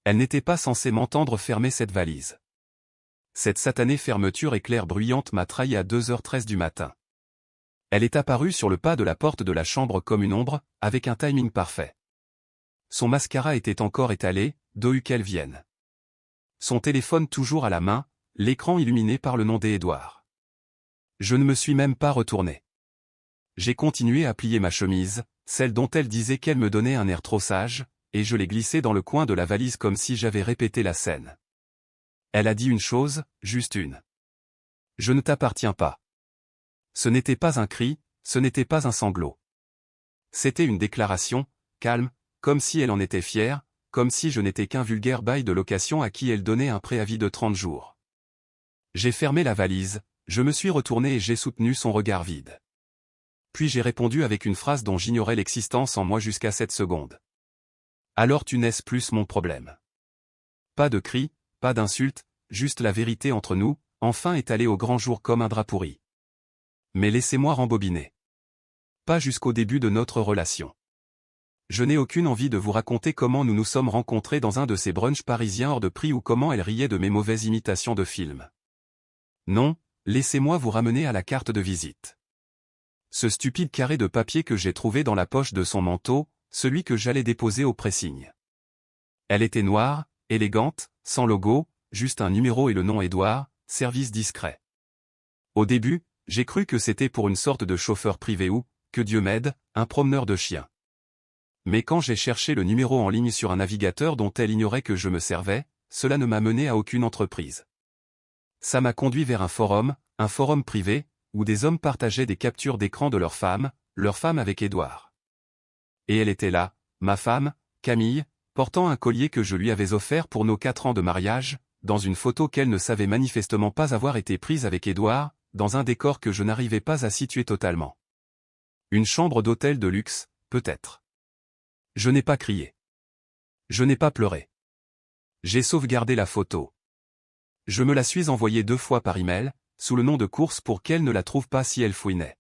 Elle n'était pas censée m'entendre fermer cette valise. Cette satanée fermeture éclair bruyante m'a trahi à 2h13 du matin. Elle est apparue sur le pas de la porte de la chambre comme une ombre, avec un timing parfait. Son mascara était encore étalé, d'où qu'elle vienne. Son téléphone toujours à la main, l'écran illuminé par le nom d'Edouard. Je ne me suis même pas retourné. J'ai continué à plier ma chemise, celle dont elle disait qu'elle me donnait un air trop sage, et je l'ai glissée dans le coin de la valise comme si j'avais répété la scène. Elle a dit une chose, juste une. Je ne t'appartiens pas. Ce n'était pas un cri, ce n'était pas un sanglot. C'était une déclaration, calme, comme si elle en était fière, comme si je n'étais qu'un vulgaire bail de location à qui elle donnait un préavis de 30 jours. J'ai fermé la valise, je me suis retourné et j'ai soutenu son regard vide. Puis j'ai répondu avec une phrase dont j'ignorais l'existence en moi jusqu'à cette seconde. Alors tu n'es plus mon problème. Pas de cris, pas d'insultes, juste la vérité entre nous, enfin étalée au grand jour comme un drap pourri. Mais laissez-moi rembobiner. Pas jusqu'au début de notre relation. Je n'ai aucune envie de vous raconter comment nous nous sommes rencontrés dans un de ces brunchs parisiens hors de prix ou comment elle riait de mes mauvaises imitations de films. Non, laissez-moi vous ramener à la carte de visite. Ce stupide carré de papier que j'ai trouvé dans la poche de son manteau, celui que j'allais déposer au pressing. Elle était noire, élégante, sans logo, juste un numéro et le nom Edouard, service discret. Au début, j'ai cru que c'était pour une sorte de chauffeur privé ou, que Dieu m'aide, un promeneur de chiens. Mais quand j'ai cherché le numéro en ligne sur un navigateur dont elle ignorait que je me servais, cela ne m'a mené à aucune entreprise. Ça m'a conduit vers un forum privé, où des hommes partageaient des captures d'écran de leur femme avec Edouard. Et elle était là, ma femme, Camille, portant un collier que je lui avais offert pour nos 4 ans de mariage, dans une photo qu'elle ne savait manifestement pas avoir été prise avec Edouard, dans un décor que je n'arrivais pas à situer totalement. Une chambre d'hôtel de luxe, peut-être. Je n'ai pas crié. Je n'ai pas pleuré. J'ai sauvegardé la photo. Je me la suis envoyée 2 fois par email, sous le nom de course pour qu'elle ne la trouve pas si elle fouinait.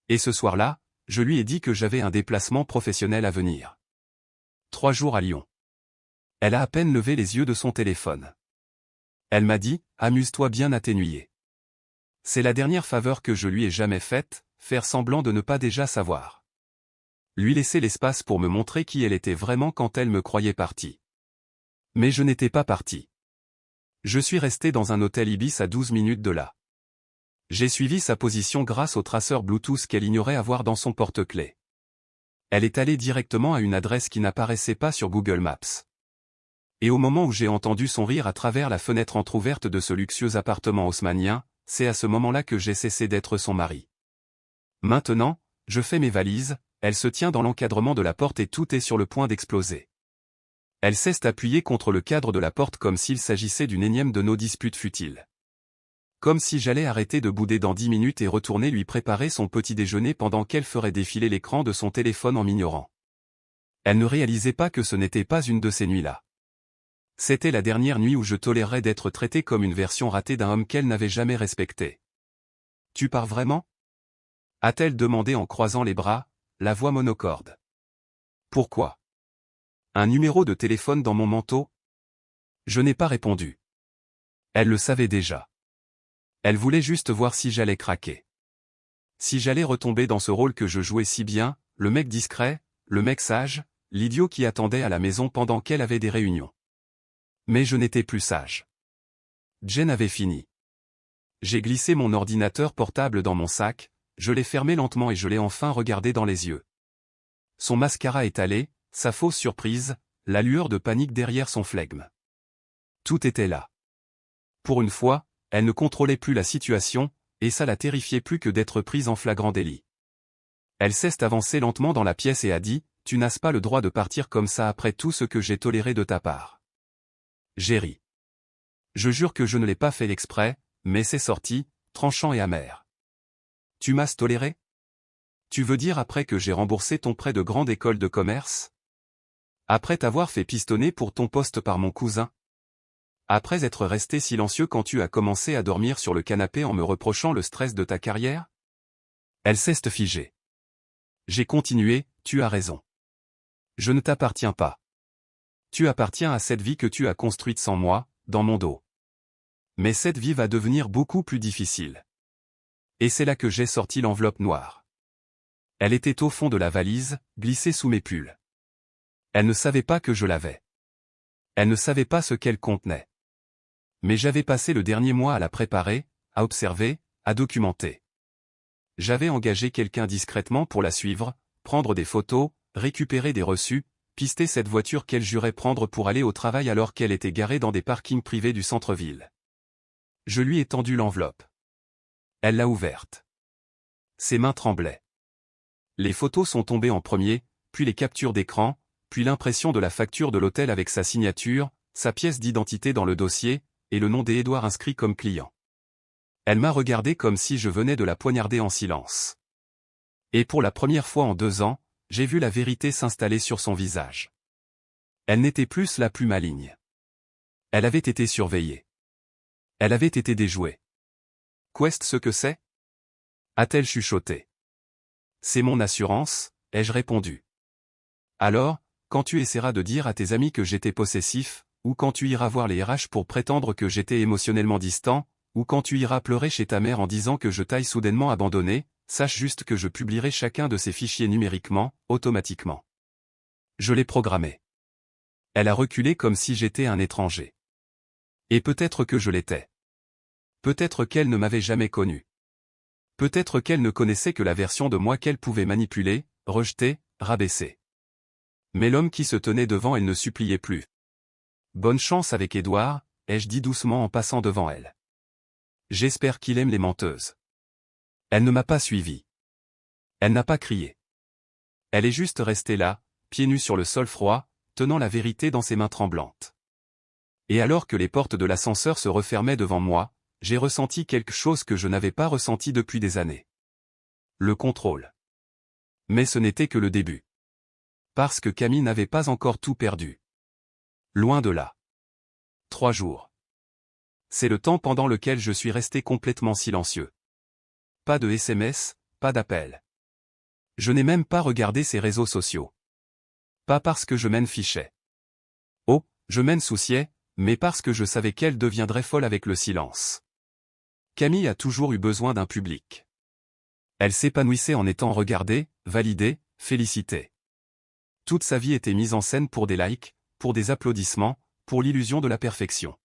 Et ce soir-là, je lui ai dit que j'avais un déplacement professionnel à venir. 3 jours à Lyon. Elle a à peine levé les yeux de son téléphone. Elle m'a dit, amuse-toi bien atténué. C'est la dernière faveur que je lui ai jamais faite, faire semblant de ne pas déjà savoir. Lui laisser l'espace pour me montrer qui elle était vraiment quand elle me croyait parti. Mais je n'étais pas parti. Je suis resté dans un hôtel Ibis à 12 minutes de là. J'ai suivi sa position grâce au traceur Bluetooth qu'elle ignorait avoir dans son porte-clés. Elle est allée directement à une adresse qui n'apparaissait pas sur Google Maps. Et au moment où j'ai entendu son rire à travers la fenêtre entr'ouverte de ce luxueux appartement haussmannien, c'est à ce moment-là que j'ai cessé d'être son mari. Maintenant, je fais mes valises, elle se tient dans l'encadrement de la porte et tout est sur le point d'exploser. Elle s'est appuyée contre le cadre de la porte comme s'il s'agissait d'une énième de nos disputes futiles. Comme si j'allais arrêter de bouder dans 10 minutes et retourner lui préparer son petit déjeuner pendant qu'elle ferait défiler l'écran de son téléphone en m'ignorant. Elle ne réalisait pas que ce n'était pas une de ces nuits-là. C'était la dernière nuit où je tolérerais d'être traité comme une version ratée d'un homme qu'elle n'avait jamais respecté. « Tu pars vraiment ?» a-t-elle demandé en croisant les bras, la voix monocorde. « Pourquoi ? Un numéro de téléphone dans mon manteau ? » Je n'ai pas répondu. Elle le savait déjà. Elle voulait juste voir si j'allais craquer. Si j'allais retomber dans ce rôle que je jouais si bien, le mec discret, le mec sage, l'idiot qui attendait à la maison pendant qu'elle avait des réunions. Mais je n'étais plus sage. Jen avait fini. J'ai glissé mon ordinateur portable dans mon sac, je l'ai fermé lentement et je l'ai enfin regardé dans les yeux. Son mascara étalé, sa fausse surprise, la lueur de panique derrière son flegme. Tout était là. Pour une fois, elle ne contrôlait plus la situation, et ça la terrifiait plus que d'être prise en flagrant délit. Elle s'est avancée lentement dans la pièce et a dit, « Tu n'as pas le droit de partir comme ça après tout ce que j'ai toléré de ta part. » J'ai ri. Je jure que je ne l'ai pas fait exprès, mais c'est sorti, tranchant et amer. « Tu m'as toléré ? Tu veux dire après que j'ai remboursé ton prêt de grande école de commerce ? Après t'avoir fait pistonner pour ton poste par mon cousin ? Après être resté silencieux quand tu as commencé à dormir sur le canapé en me reprochant le stress de ta carrière ? » Elle s'est figée. J'ai continué, « Tu as raison. Je ne t'appartiens pas. Tu appartiens à cette vie que tu as construite sans moi, dans mon dos. Mais cette vie va devenir beaucoup plus difficile. Et c'est là que j'ai sorti l'enveloppe noire. Elle était au fond de la valise, glissée sous mes pulls. Elle ne savait pas que je l'avais. Elle ne savait pas ce qu'elle contenait. Mais j'avais passé le dernier mois à la préparer, à observer, à documenter. J'avais engagé quelqu'un discrètement pour la suivre, prendre des photos, récupérer des reçus, pister cette voiture qu'elle jurait prendre pour aller au travail alors qu'elle était garée dans des parkings privés du centre-ville. Je lui ai tendu l'enveloppe. Elle l'a ouverte. Ses mains tremblaient. Les photos sont tombées en premier, puis les captures d'écran, puis l'impression de la facture de l'hôtel avec sa signature, sa pièce d'identité dans le dossier, et le nom d'Édouard inscrit comme client. Elle m'a regardé comme si je venais de la poignarder en silence. Et pour la première fois en 2 ans, j'ai vu la vérité s'installer sur son visage. Elle n'était plus la plus maligne. Elle avait été surveillée. Elle avait été déjouée. Qu'est-ce ce que c'est? A-t-elle chuchoté. C'est mon assurance, ai-je répondu. Alors, quand tu essaieras de dire à tes amis que j'étais possessif, ou quand tu iras voir les RH pour prétendre que j'étais émotionnellement distant, ou quand tu iras pleurer chez ta mère en disant que je t'aille soudainement abandonné, sache juste que je publierai chacun de ces fichiers numériquement, automatiquement. Je l'ai programmé. Elle a reculé comme si j'étais un étranger. Et peut-être que je l'étais. Peut-être qu'elle ne m'avait jamais connu. Peut-être qu'elle ne connaissait que la version de moi qu'elle pouvait manipuler, rejeter, rabaisser. Mais l'homme qui se tenait devant elle ne suppliait plus. Bonne chance avec Édouard, ai-je dit doucement en passant devant elle. J'espère qu'il aime les menteuses. Elle ne m'a pas suivi. Elle n'a pas crié. Elle est juste restée là, pieds nus sur le sol froid, tenant la vérité dans ses mains tremblantes. Et alors que les portes de l'ascenseur se refermaient devant moi, j'ai ressenti quelque chose que je n'avais pas ressenti depuis des années. Le contrôle. Mais ce n'était que le début. Parce que Camille n'avait pas encore tout perdu. Loin de là. 3 jours. C'est le temps pendant lequel je suis resté complètement silencieux. Pas de SMS, pas d'appel. Je n'ai même pas regardé ses réseaux sociaux. Pas parce que je m'en fichais. Oh, je m'en souciais, mais parce que je savais qu'elle deviendrait folle avec le silence. Camille a toujours eu besoin d'un public. Elle s'épanouissait en étant regardée, validée, félicitée. Toute sa vie était mise en scène pour des likes, pour des applaudissements, pour l'illusion de la perfection.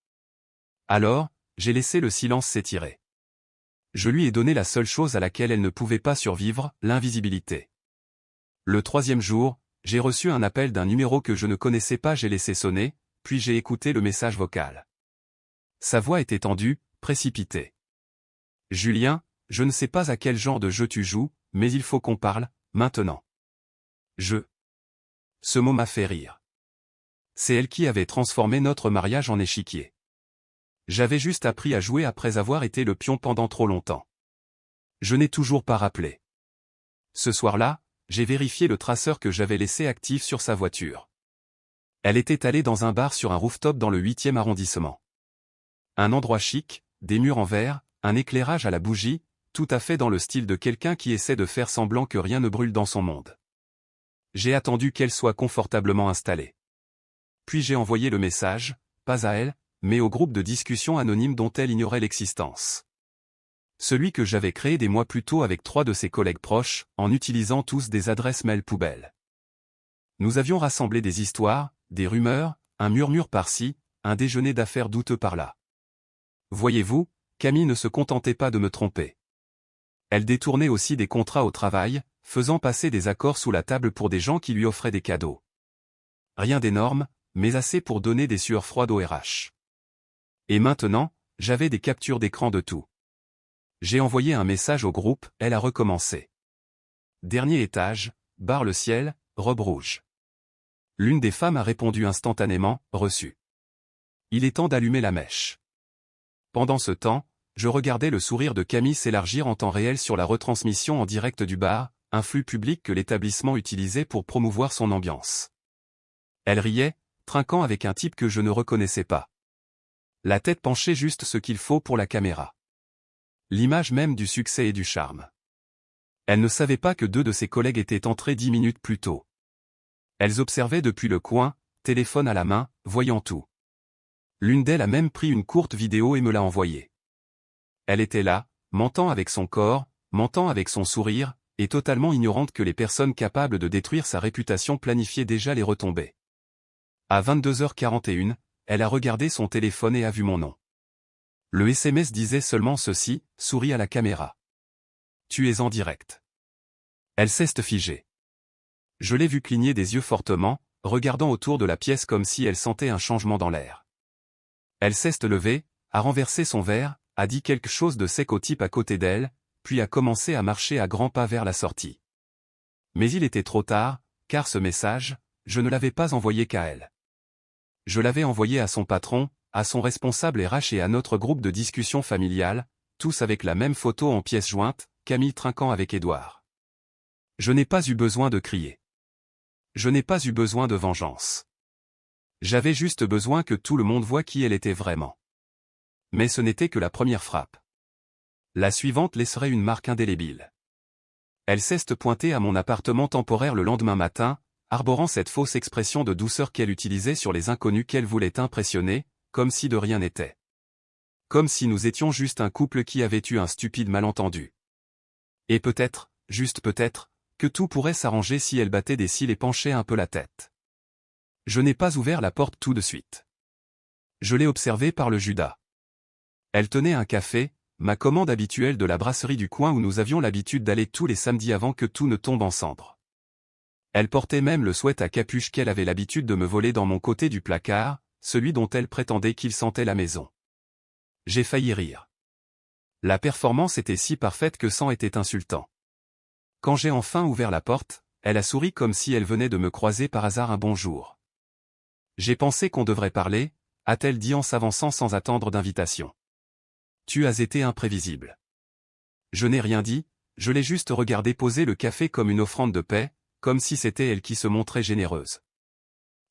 Alors, j'ai laissé le silence s'étirer. Je lui ai donné la seule chose à laquelle elle ne pouvait pas survivre, l'invisibilité. Le 3e jour, j'ai reçu un appel d'un numéro que je ne connaissais pas, j'ai laissé sonner, puis j'ai écouté le message vocal. Sa voix était tendue, précipitée. Julien, je ne sais pas à quel genre de jeu tu joues, mais il faut qu'on parle, maintenant. Ce mot m'a fait rire. C'est elle qui avait transformé notre mariage en échiquier. J'avais juste appris à jouer après avoir été le pion pendant trop longtemps. Je n'ai toujours pas rappelé. Ce soir-là, j'ai vérifié le traceur que j'avais laissé actif sur sa voiture. Elle était allée dans un bar sur un rooftop dans le 8e arrondissement. Un endroit chic, des murs en verre, un éclairage à la bougie, tout à fait dans le style de quelqu'un qui essaie de faire semblant que rien ne brûle dans son monde. J'ai attendu qu'elle soit confortablement installée. Puis j'ai envoyé le message, pas à elle, mais au groupe de discussion anonyme dont elle ignorait l'existence. Celui que j'avais créé des mois plus tôt avec 3 de ses collègues proches, en utilisant tous des adresses mail poubelles. Nous avions rassemblé des histoires, des rumeurs, un murmure par-ci, un déjeuner d'affaires douteux par-là. Voyez-vous, Camille ne se contentait pas de me tromper. Elle détournait aussi des contrats au travail, faisant passer des accords sous la table pour des gens qui lui offraient des cadeaux. Rien d'énorme, mais assez pour donner des sueurs froides au RH. Et maintenant, j'avais des captures d'écran de tout. J'ai envoyé un message au groupe, elle a recommencé. Dernier étage, barre le ciel, robe rouge. L'une des femmes a répondu instantanément, reçu. Il est temps d'allumer la mèche. Pendant ce temps, je regardais le sourire de Camille s'élargir en temps réel sur la retransmission en direct du bar, un flux public que l'établissement utilisait pour promouvoir son ambiance. Elle riait, trinquant avec un type que je ne reconnaissais pas. La tête penchée juste ce qu'il faut pour la caméra. L'image même du succès et du charme. Elle ne savait pas que 2 de ses collègues étaient entrés 10 minutes plus tôt. Elles observaient depuis le coin, téléphone à la main, voyant tout. L'une d'elles a même pris une courte vidéo et me l'a envoyée. Elle était là, mentant avec son corps, mentant avec son sourire, et totalement ignorante que les personnes capables de détruire sa réputation planifiaient déjà les retombées. À 22h41, elle a regardé son téléphone et a vu mon nom. Le SMS disait seulement ceci, souris à la caméra. Tu es en direct. Elle s'est figée. Je l'ai vue cligner des yeux fortement, regardant autour de la pièce comme si elle sentait un changement dans l'air. Elle s'est levée, a renversé son verre, a dit quelque chose de sec au type à côté d'elle, puis a commencé à marcher à grands pas vers la sortie. Mais il était trop tard, car ce message, je ne l'avais pas envoyé qu'à elle. Je l'avais envoyé à son patron, à son responsable RH et à notre groupe de discussion familiale, tous avec la même photo en pièces jointes, Camille trinquant avec Édouard. Je n'ai pas eu besoin de crier. Je n'ai pas eu besoin de vengeance. J'avais juste besoin que tout le monde voie qui elle était vraiment. Mais ce n'était que la première frappe. La suivante laisserait une marque indélébile. Elle s'est pointée à mon appartement temporaire le lendemain matin, arborant cette fausse expression de douceur qu'elle utilisait sur les inconnus qu'elle voulait impressionner, comme si de rien n'était. Comme si nous étions juste un couple qui avait eu un stupide malentendu. Et peut-être, juste peut-être, que tout pourrait s'arranger si elle battait des cils et penchait un peu la tête. Je n'ai pas ouvert la porte tout de suite. Je l'ai observée par le Judas. Elle tenait un café, ma commande habituelle de la brasserie du coin où nous avions l'habitude d'aller tous les samedis avant que tout ne tombe en cendres. Elle portait même le sweat à capuche qu'elle avait l'habitude de me voler dans mon côté du placard, celui dont elle prétendait qu'il sentait la maison. J'ai failli rire. La performance était si parfaite que sang était insultant. Quand j'ai enfin ouvert la porte, elle a souri comme si elle venait de me croiser par hasard un bonjour. J'ai pensé qu'on devrait parler, a-t-elle dit en s'avançant sans attendre d'invitation. Tu as été imprévisible. Je n'ai rien dit, je l'ai juste regardé poser le café comme une offrande de paix, comme si c'était elle qui se montrait généreuse.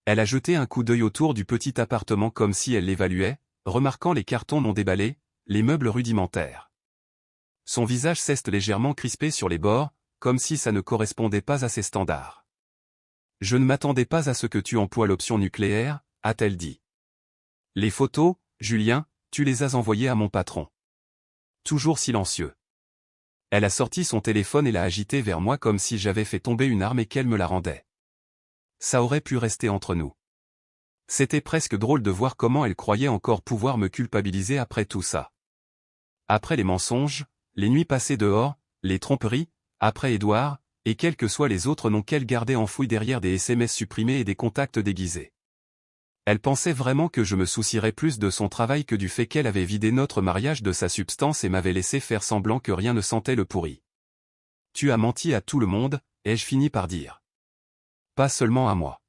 Elle a jeté un coup d'œil autour du petit appartement comme si elle l'évaluait, remarquant les cartons non déballés, les meubles rudimentaires. Son visage s'est légèrement crispé sur les bords, comme si ça ne correspondait pas à ses standards. Je ne m'attendais pas à ce que tu emploies l'option nucléaire, a-t-elle dit. Les photos, Julien, tu les as envoyées à mon patron. Toujours silencieux. Elle a sorti son téléphone et l'a agité vers moi comme si j'avais fait tomber une arme et qu'elle me la rendait. Ça aurait pu rester entre nous. C'était presque drôle de voir comment elle croyait encore pouvoir me culpabiliser après tout ça. Après les mensonges, les nuits passées dehors, les tromperies, après Édouard, et quels que soient les autres noms qu'elle gardait enfouis derrière des SMS supprimés et des contacts déguisés. Elle pensait vraiment que je me soucierais plus de son travail que du fait qu'elle avait vidé notre mariage de sa substance et m'avait laissé faire semblant que rien ne sentait le pourri. Tu as menti à tout le monde, ai-je fini par dire. Pas seulement à moi.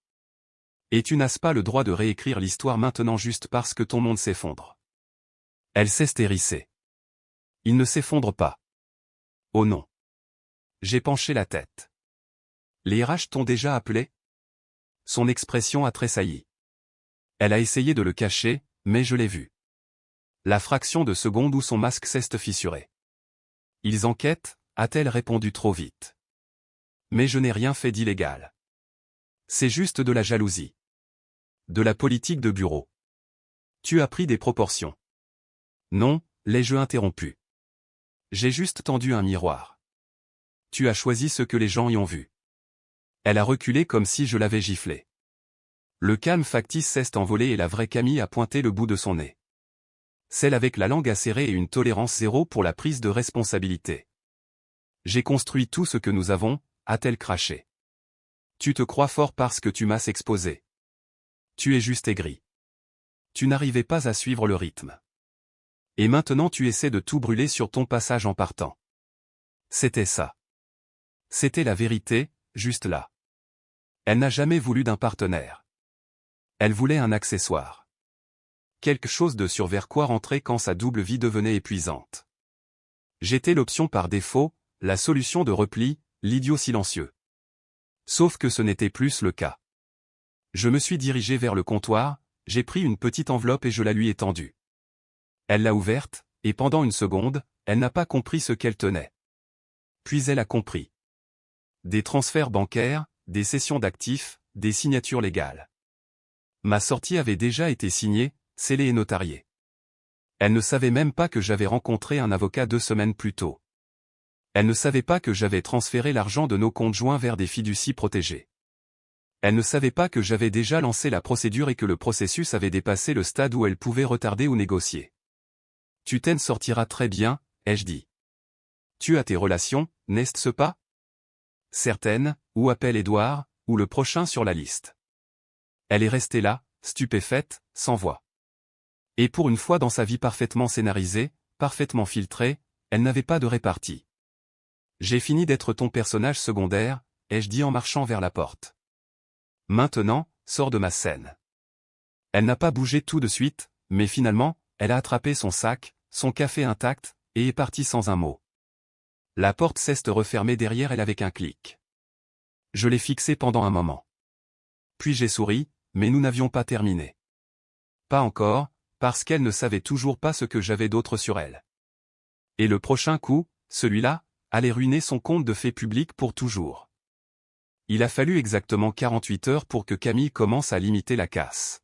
Et tu n'as pas le droit de réécrire l'histoire maintenant juste parce que ton monde s'effondre. Elle s'est hérissée. Il ne s'effondre pas. Oh non. J'ai penché la tête. Les RH t'ont déjà appelé? Son expression a tressailli. Elle a essayé de le cacher, mais je l'ai vu. La fraction de seconde où son masque s'est fissuré. Ils enquêtent, a-t-elle répondu trop vite. Mais je n'ai rien fait d'illégal. C'est juste de la jalousie. De la politique de bureau. Tu as pris des proportions. Non, l'ai-je interrompu. J'ai juste tendu un miroir. Tu as choisi ce que les gens y ont vu. Elle a reculé comme si je l'avais giflé. Le calme factice s'est envolé et la vraie Camille a pointé le bout de son nez. Celle avec la langue acérée et une tolérance zéro pour la prise de responsabilité. J'ai construit tout ce que nous avons, a-t-elle craché. Tu te crois fort parce que tu m'as exposé. Tu es juste aigri. Tu n'arrivais pas à suivre le rythme. Et maintenant tu essaies de tout brûler sur ton passage en partant. C'était ça. C'était la vérité, juste là. Elle n'a jamais voulu d'un partenaire. Elle voulait un accessoire. Quelque chose de sur vers quoi rentrer quand sa double vie devenait épuisante. J'étais l'option par défaut, la solution de repli, l'idiot silencieux. Sauf que ce n'était plus le cas. Je me suis dirigé vers le comptoir, j'ai pris une petite enveloppe et je la lui ai tendue. Elle l'a ouverte, et pendant une seconde, elle n'a pas compris ce qu'elle tenait. Puis elle a compris. Des transferts bancaires, des cessions d'actifs, des signatures légales. Ma sortie avait déjà été signée, scellée et notariée. Elle ne savait même pas que j'avais rencontré un avocat 2 semaines plus tôt. Elle ne savait pas que j'avais transféré l'argent de nos comptes joints vers des fiducies protégées. Elle ne savait pas que j'avais déjà lancé la procédure et que le processus avait dépassé le stade où elle pouvait retarder ou négocier. Tu t'en sortiras très bien, ai-je dit. Tu as tes relations, n'est-ce pas? Certaines, ou appelle Édouard, ou le prochain sur la liste. Elle est restée là, stupéfaite, sans voix. Et pour une fois dans sa vie parfaitement scénarisée, parfaitement filtrée, elle n'avait pas de répartie. J'ai fini d'être ton personnage secondaire, ai-je dit en marchant vers la porte. Maintenant, sors de ma scène. Elle n'a pas bougé tout de suite, mais finalement, elle a attrapé son sac, son café intact, et est partie sans un mot. La porte s'est refermée derrière elle avec un clic. Je l'ai fixée pendant un moment. Puis j'ai souri, mais nous n'avions pas terminé. Pas encore, parce qu'elle ne savait toujours pas ce que j'avais d'autre sur elle. Et le prochain coup, celui-là, allait ruiner son compte de fait public pour toujours. Il a fallu exactement 48 heures pour que Camille commence à limiter la casse.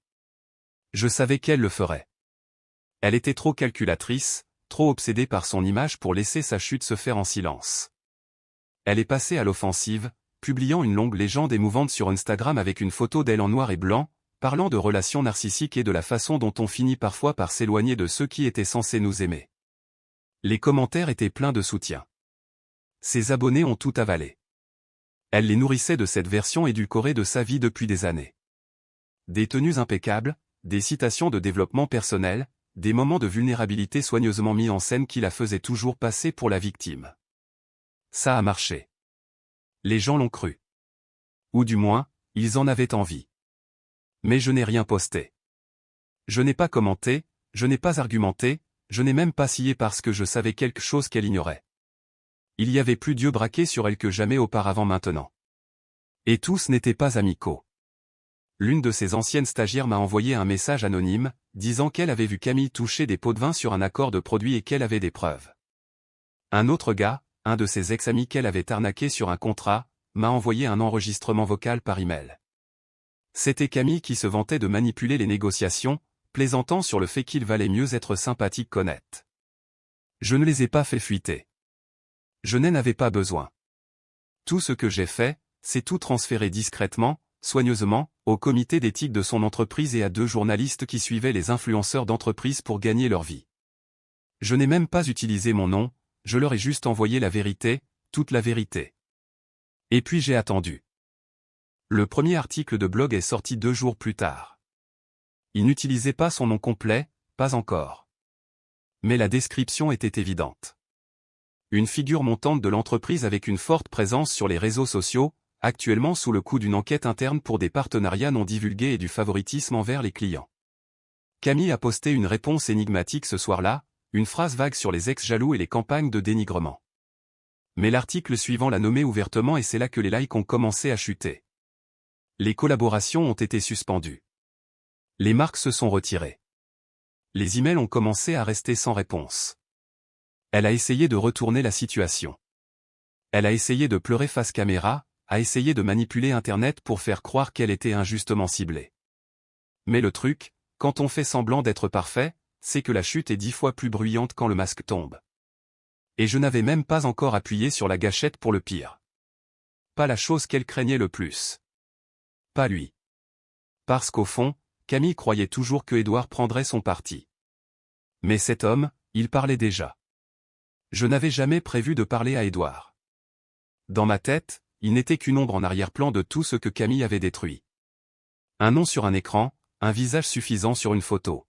Je savais qu'elle le ferait. Elle était trop calculatrice, trop obsédée par son image pour laisser sa chute se faire en silence. Elle est passée à l'offensive, publiant une longue légende émouvante sur Instagram avec une photo d'elle en noir et blanc, parlant de relations narcissiques et de la façon dont on finit parfois par s'éloigner de ceux qui étaient censés nous aimer. Les commentaires étaient pleins de soutien. Ses abonnés ont tout avalé. Elle les nourrissait de cette version édulcorée de sa vie depuis des années. Des tenues impeccables, des citations de développement personnel, des moments de vulnérabilité soigneusement mis en scène qui la faisaient toujours passer pour la victime. Ça a marché. Les gens l'ont cru. Ou du moins, ils en avaient envie. Mais je n'ai rien posté. Je n'ai pas commenté, je n'ai pas argumenté, je n'ai même pas scié parce que je savais quelque chose qu'elle ignorait. Il y avait plus d'yeux braqués sur elle que jamais auparavant maintenant. Et tous n'étaient pas amicaux. L'une de ses anciennes stagiaires m'a envoyé un message anonyme, disant qu'elle avait vu Camille toucher des pots de vin sur un accord de produit et qu'elle avait des preuves. Un autre gars, un de ses ex-amis qu'elle avait arnaqué sur un contrat, m'a envoyé un enregistrement vocal par email. C'était Camille qui se vantait de manipuler les négociations, plaisantant sur le fait qu'il valait mieux être sympathique qu'honnête. Je ne les ai pas fait fuiter. Je n'en avais pas besoin. Tout ce que j'ai fait, c'est tout transférer discrètement, soigneusement, au comité d'éthique de son entreprise et à 2 journalistes qui suivaient les influenceurs d'entreprise pour gagner leur vie. Je n'ai même pas utilisé mon nom, je leur ai juste envoyé la vérité, toute la vérité. Et puis j'ai attendu. Le premier article de blog est sorti 2 jours plus tard. Il n'utilisait pas son nom complet, pas encore. Mais la description était évidente. Une figure montante de l'entreprise avec une forte présence sur les réseaux sociaux, actuellement sous le coup d'une enquête interne pour des partenariats non divulgués et du favoritisme envers les clients. Camille a posté une réponse énigmatique ce soir-là, une phrase vague sur les ex-jaloux et les campagnes de dénigrement. Mais l'article suivant l'a nommé ouvertement et c'est là que les likes ont commencé à chuter. Les collaborations ont été suspendues. Les marques se sont retirées. Les emails ont commencé à rester sans réponse. Elle a essayé de retourner la situation. Elle a essayé de pleurer face caméra, a essayé de manipuler Internet pour faire croire qu'elle était injustement ciblée. Mais le truc, quand on fait semblant d'être parfait, c'est que la chute est 10 fois plus bruyante quand le masque tombe. Et je n'avais même pas encore appuyé sur la gâchette pour le pire. Pas la chose qu'elle craignait le plus. Pas lui. Parce qu'au fond, Camille croyait toujours que Édouard prendrait son parti. Mais cet homme, il parlait déjà. Je n'avais jamais prévu de parler à Édouard. Dans ma tête, il n'était qu'une ombre en arrière-plan de tout ce que Camille avait détruit. Un nom sur un écran, un visage suffisant sur une photo.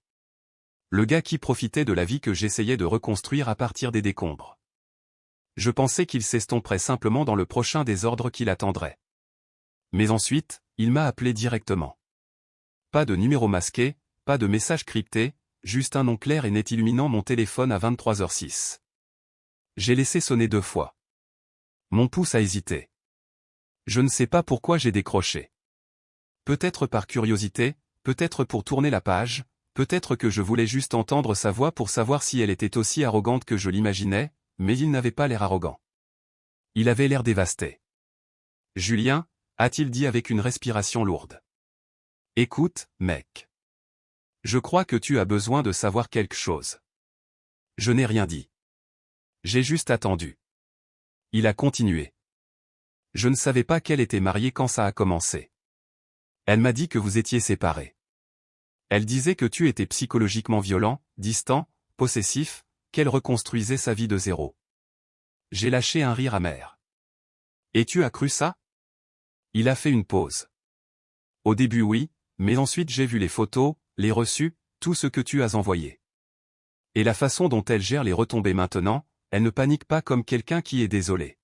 Le gars qui profitait de la vie que j'essayais de reconstruire à partir des décombres. Je pensais qu'il s'estomperait simplement dans le prochain désordre qui l'attendrait. Mais ensuite, il m'a appelé directement. Pas de numéro masqué, pas de message crypté, juste un nom clair et net illuminant mon téléphone à 23h06. J'ai laissé sonner 2 fois. Mon pouce a hésité. Je ne sais pas pourquoi j'ai décroché. Peut-être par curiosité, peut-être pour tourner la page, peut-être que je voulais juste entendre sa voix pour savoir si elle était aussi arrogante que je l'imaginais, mais il n'avait pas l'air arrogant. Il avait l'air dévasté. « Julien » a-t-il dit avec une respiration lourde. Écoute, mec. Je crois que tu as besoin de savoir quelque chose. Je n'ai rien dit. J'ai juste attendu. Il a continué. Je ne savais pas qu'elle était mariée quand ça a commencé. Elle m'a dit que vous étiez séparés. Elle disait que tu étais psychologiquement violent, distant, possessif, qu'elle reconstruisait sa vie de zéro. J'ai lâché un rire amer. Et tu as cru ça? Il a fait une pause. Au début oui, mais ensuite j'ai vu les photos, les reçus, tout ce que tu as envoyé. Et la façon dont elle gère les retombées maintenant, elle ne panique pas comme quelqu'un qui est désolé.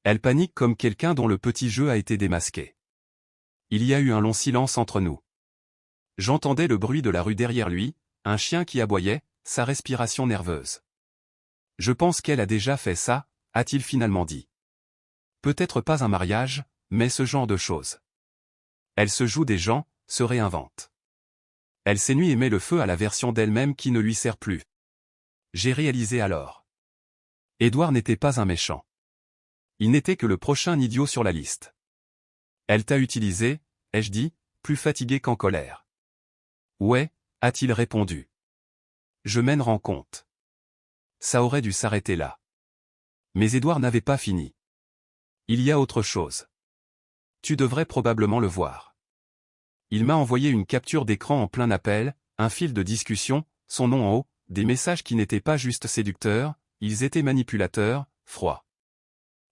Elle panique comme quelqu'un dont le petit jeu a été démasqué. Il y a eu un long silence entre nous. J'entendais le bruit de la rue derrière lui, un chien qui aboyait, sa respiration nerveuse. Je pense qu'elle a déjà fait ça, a-t-il finalement dit. Peut-être pas un mariage, mais ce genre de choses. Elle se joue des gens, se réinvente. Elle s'ennuie et met le feu à la version d'elle-même qui ne lui sert plus. J'ai réalisé alors. Édouard n'était pas un méchant. Il n'était que le prochain idiot sur la liste. Elle t'a utilisé, ai-je dit, plus fatigué qu'en colère. Ouais, a-t-il répondu. Je m'en rends compte. Ça aurait dû s'arrêter là. Mais Édouard n'avait pas fini. Il y a autre chose. Tu devrais probablement le voir. Il m'a envoyé une capture d'écran en plein appel, un fil de discussion, son nom en haut, des messages qui n'étaient pas juste séducteurs, ils étaient manipulateurs, froids.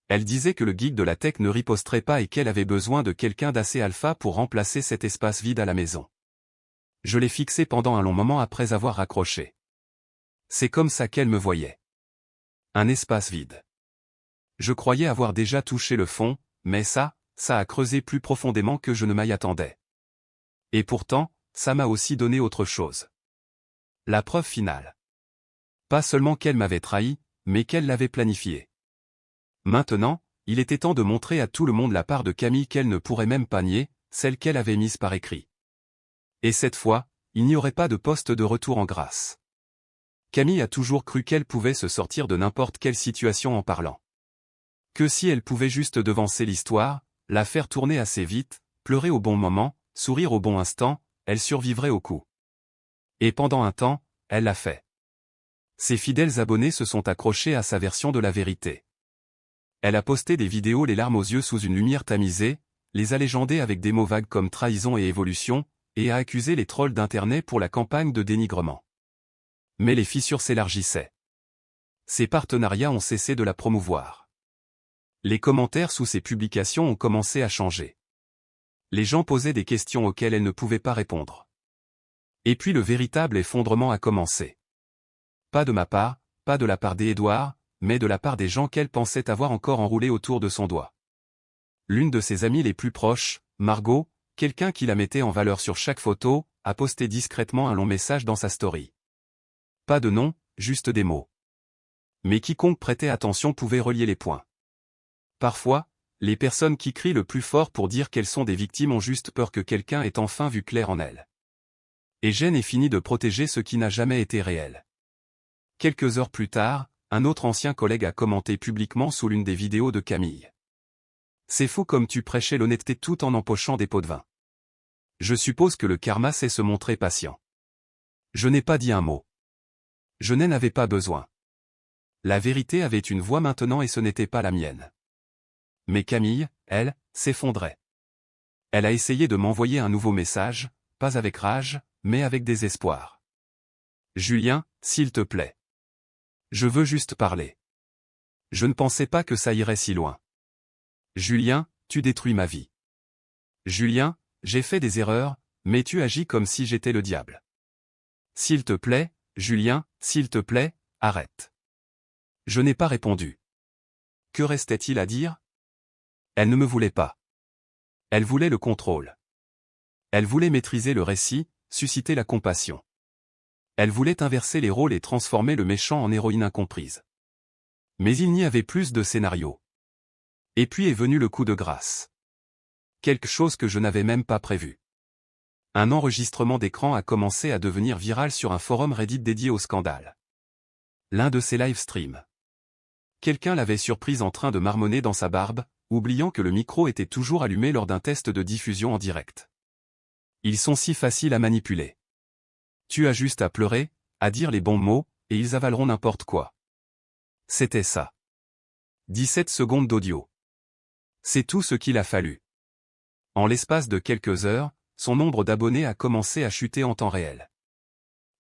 Elle disait que le geek de la tech ne riposterait pas et qu'elle avait besoin de quelqu'un d'assez alpha pour remplacer cet espace vide à la maison. Je l'ai fixé pendant un long moment après avoir raccroché. C'est comme ça qu'elle me voyait. Un espace vide. Je croyais avoir déjà touché le fond, mais ça a creusé plus profondément que je ne m'y attendais. Et pourtant, ça m'a aussi donné autre chose. La preuve finale. Pas seulement qu'elle m'avait trahi, mais qu'elle l'avait planifié. Maintenant, il était temps de montrer à tout le monde la part de Camille qu'elle ne pourrait même pas nier, celle qu'elle avait mise par écrit. Et cette fois, il n'y aurait pas de poste de retour en grâce. Camille a toujours cru qu'elle pouvait se sortir de n'importe quelle situation en parlant. Que si elle pouvait juste devancer l'histoire, la faire tourner assez vite, pleurer au bon moment, sourire au bon instant, elle survivrait au coup. Et pendant un temps, elle l'a fait. Ses fidèles abonnés se sont accrochés à sa version de la vérité. Elle a posté des vidéos les larmes aux yeux sous une lumière tamisée, les a légendées avec des mots vagues comme trahison et évolution, et a accusé les trolls d'internet pour la campagne de dénigrement. Mais les fissures s'élargissaient. Ses partenariats ont cessé de la promouvoir. Les commentaires sous ses publications ont commencé à changer. Les gens posaient des questions auxquelles elle ne pouvait pas répondre. Et puis le véritable effondrement a commencé. Pas de ma part, pas de la part d'Édouard, mais de la part des gens qu'elle pensait avoir encore enroulés autour de son doigt. L'une de ses amies les plus proches, Margot, quelqu'un qui la mettait en valeur sur chaque photo, a posté discrètement un long message dans sa story. Pas de nom, juste des mots. Mais quiconque prêtait attention pouvait relier les points. Parfois, les personnes qui crient le plus fort pour dire qu'elles sont des victimes ont juste peur que quelqu'un ait enfin vu clair en elles. Et Jen est fini de protéger ce qui n'a jamais été réel. Quelques heures plus tard, un autre ancien collègue a commenté publiquement sous l'une des vidéos de Camille. C'est fou comme tu prêchais l'honnêteté tout en empochant des pots de vin. Je suppose que le karma sait se montrer patient. Je n'ai pas dit un mot. Je n'en avais pas besoin. La vérité avait une voix maintenant et ce n'était pas la mienne. Mais Camille, elle, s'effondrait. Elle a essayé de m'envoyer un nouveau message, pas avec rage, mais avec désespoir. Julien, s'il te plaît. Je veux juste parler. Je ne pensais pas que ça irait si loin. Julien, tu détruis ma vie. Julien, j'ai fait des erreurs, mais tu agis comme si j'étais le diable. S'il te plaît, Julien, s'il te plaît, arrête. Je n'ai pas répondu. Que restait-il à dire? Elle ne me voulait pas. Elle voulait le contrôle. Elle voulait maîtriser le récit, susciter la compassion. Elle voulait inverser les rôles et transformer le méchant en héroïne incomprise. Mais il n'y avait plus de scénario. Et puis est venu le coup de grâce. Quelque chose que je n'avais même pas prévu. Un enregistrement d'écran a commencé à devenir viral sur un forum Reddit dédié au scandale. L'un de ses live streams. Quelqu'un l'avait surprise en train de marmonner dans sa barbe, oubliant que le micro était toujours allumé lors d'un test de diffusion en direct. Ils sont si faciles à manipuler. Tu as juste à pleurer, à dire les bons mots, et ils avaleront n'importe quoi. C'était ça. 17 secondes d'audio. C'est tout ce qu'il a fallu. En l'espace de quelques heures, son nombre d'abonnés a commencé à chuter en temps réel.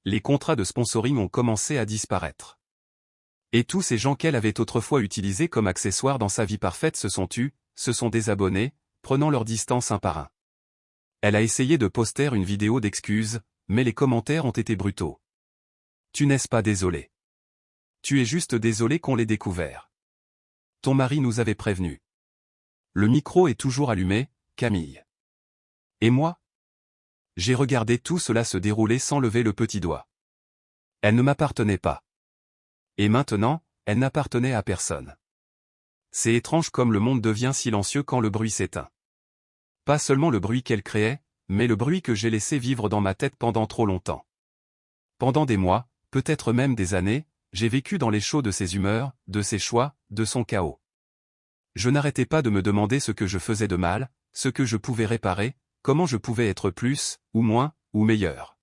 Les contrats de sponsoring ont commencé à disparaître. Et tous ces gens qu'elle avait autrefois utilisés comme accessoires dans sa vie parfaite se sont tus, se sont désabonnés, prenant leur distance un par un. Elle a essayé de poster une vidéo d'excuses, mais les commentaires ont été brutaux. Tu n'es pas désolé. Tu es juste désolé qu'on l'ait découvert. Ton mari nous avait prévenus. Le micro est toujours allumé, Camille. Et moi? J'ai regardé tout cela se dérouler sans lever le petit doigt. Elle ne m'appartenait pas. Et maintenant, elle n'appartenait à personne. C'est étrange comme le monde devient silencieux quand le bruit s'éteint. Pas seulement le bruit qu'elle créait, mais le bruit que j'ai laissé vivre dans ma tête pendant trop longtemps. Pendant des mois, peut-être même des années, j'ai vécu dans les shows de ses humeurs, de ses choix, de son chaos. Je n'arrêtais pas de me demander ce que je faisais de mal, ce que je pouvais réparer, comment je pouvais être plus, ou moins, ou meilleur.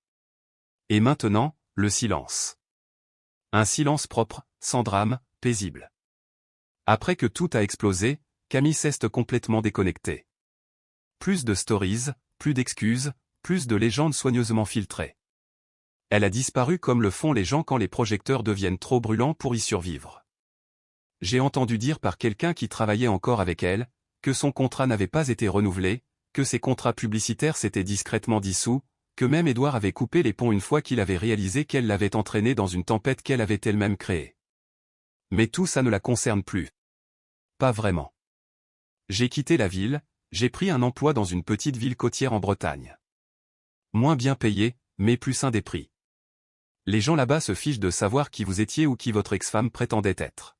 Et maintenant, le silence. Un silence propre, sans drame, paisible. Après que tout a explosé, Camille s'est complètement déconnectée. Plus de stories, plus d'excuses, plus de légendes soigneusement filtrées. Elle a disparu comme le font les gens quand les projecteurs deviennent trop brûlants pour y survivre. J'ai entendu dire par quelqu'un qui travaillait encore avec elle, que son contrat n'avait pas été renouvelé, que ses contrats publicitaires s'étaient discrètement dissous, que même Édouard avait coupé les ponts une fois qu'il avait réalisé qu'elle l'avait entraîné dans une tempête qu'elle avait elle-même créée. Mais tout ça ne la concerne plus. Pas vraiment. J'ai quitté la ville, j'ai pris un emploi dans une petite ville côtière en Bretagne. Moins bien payé, mais plus sain des prix. Les gens là-bas se fichent de savoir qui vous étiez ou qui votre ex-femme prétendait être.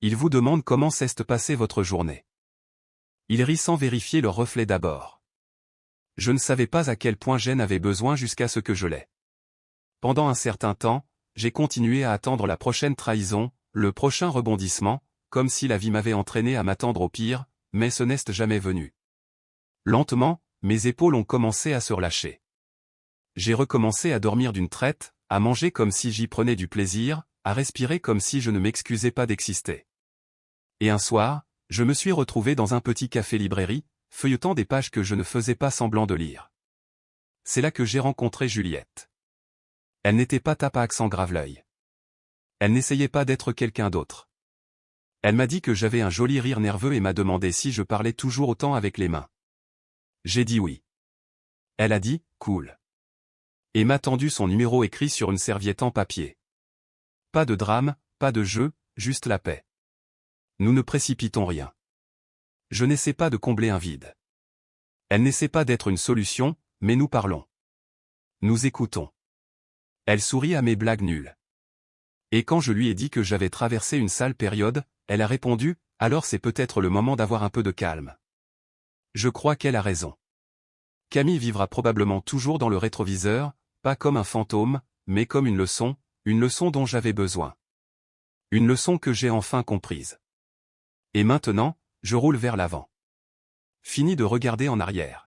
Ils vous demandent comment s'est passée votre journée. Ils rient sans vérifier leur reflet d'abord. Je ne savais pas à quel point Jen avait besoin jusqu'à ce que je l'aie. Pendant un certain temps, j'ai continué à attendre la prochaine trahison, le prochain rebondissement, comme si la vie m'avait entraîné à m'attendre au pire, mais ce n'est jamais venu. Lentement, mes épaules ont commencé à se relâcher. J'ai recommencé à dormir d'une traite, à manger comme si j'y prenais du plaisir, à respirer comme si je ne m'excusais pas d'exister. Et un soir, je me suis retrouvé dans un petit café-librairie, feuilletant des pages que je ne faisais pas semblant de lire. C'est là que j'ai rencontré Juliette. Elle n'était pas tape à accent grave-l'œil. Elle n'essayait pas d'être quelqu'un d'autre. Elle m'a dit que j'avais un joli rire nerveux et m'a demandé si je parlais toujours autant avec les mains. J'ai dit oui. Elle a dit « cool ». Et m'a tendu son numéro écrit sur une serviette en papier. Pas de drame, pas de jeu, juste la paix. Nous ne précipitons rien. Je n'essaie pas de combler un vide. Elle n'essaie pas d'être une solution, mais nous parlons. Nous écoutons. Elle sourit à mes blagues nulles. Et quand je lui ai dit que j'avais traversé une sale période, elle a répondu, alors c'est peut-être le moment d'avoir un peu de calme. Je crois qu'elle a raison. Camille vivra probablement toujours dans le rétroviseur, pas comme un fantôme, mais comme une leçon dont j'avais besoin. Une leçon que j'ai enfin comprise. Et maintenant, je roule vers l'avant. Fini de regarder en arrière.